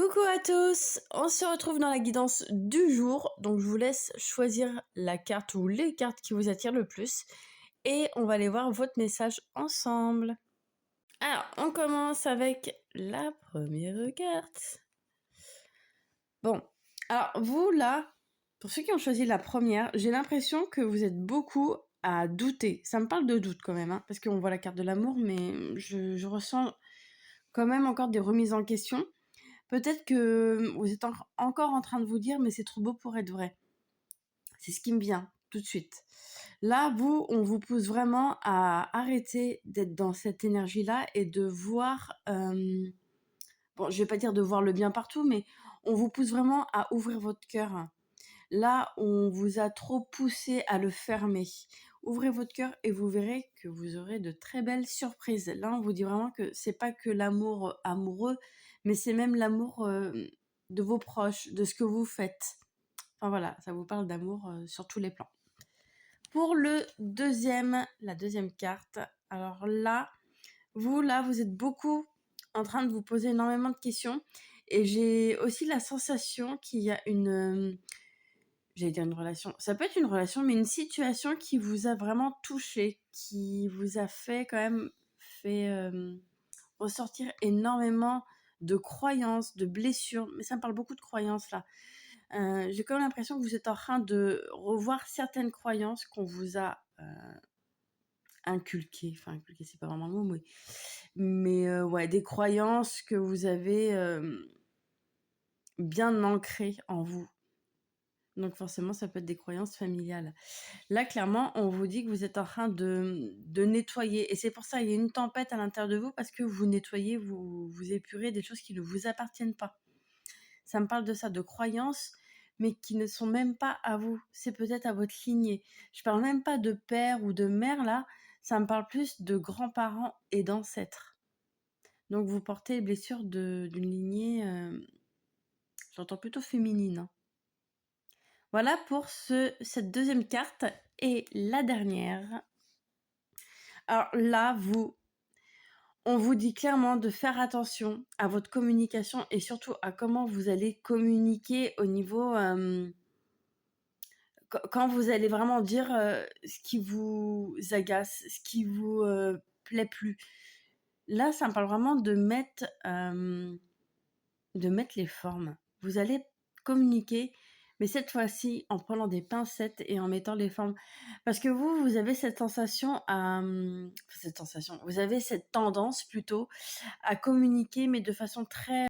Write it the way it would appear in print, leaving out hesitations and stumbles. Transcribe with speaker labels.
Speaker 1: Coucou à tous, on se retrouve dans la guidance du jour, donc je vous laisse choisir la carte ou les cartes qui vous attirent le plus et on va aller voir votre message ensemble. Alors, on commence avec la première carte. Bon, alors vous là, pour ceux qui ont choisi la première, j'ai l'impression que vous êtes beaucoup à douter. Ça me parle de doute quand même, hein, parce qu'on voit la carte de l'amour, mais je ressens quand même encore des remises en question. Peut-être que vous êtes encore en train de vous dire, mais c'est trop beau pour être vrai. C'est ce qui me vient tout de suite. Là, on vous pousse vraiment à arrêter d'être dans cette énergie-là et de voir, bon, je vais pas dire de voir le bien partout, mais on vous pousse vraiment à ouvrir votre cœur. Là, on vous a trop poussé à le fermer. Ouvrez votre cœur et vous verrez que vous aurez de très belles surprises. Là, on vous dit vraiment que c'est pas que l'amour amoureux, mais c'est même l'amour de vos proches, de ce que vous faites. Enfin voilà, ça vous parle d'amour sur tous les plans. Pour la deuxième carte, alors là, vous êtes beaucoup en train de vous poser énormément de questions et j'ai aussi la sensation qu'il y a j'allais dire une relation, ça peut être une relation, mais une situation qui vous a vraiment touché, qui vous a fait quand même ressortir énormément de croyances, de blessures, mais ça me parle beaucoup de croyances là. J'ai quand même l'impression que vous êtes en train de revoir certaines croyances qu'on vous a inculquées, enfin inculquées c'est pas vraiment le mot, mais ouais, des croyances que vous avez bien ancrées en vous. Donc forcément, ça peut être des croyances familiales. Là, clairement, on vous dit que vous êtes en train de nettoyer. Et c'est pour ça, il y a une tempête à l'intérieur de vous parce que vous nettoyez, vous épurez des choses qui ne vous appartiennent pas. Ça me parle de ça, de croyances, mais qui ne sont même pas à vous. C'est peut-être à votre lignée. Je parle même pas de père ou de mère, là. Ça me parle plus de grands-parents et d'ancêtres. Donc vous portez les blessures d'une lignée, j'entends plutôt féminine, hein. Voilà pour cette deuxième carte. Et la dernière. Alors là, on vous dit clairement de faire attention à votre communication et surtout à comment vous allez communiquer au niveau... quand vous allez vraiment dire ce qui vous agace, ce qui vous plaît plus. Là, ça me parle vraiment de mettre les formes. Vous allez communiquer, mais cette fois-ci en prenant des pincettes et en mettant les formes. Parce que vous avez cette sensation vous avez cette tendance plutôt à communiquer, mais de façon très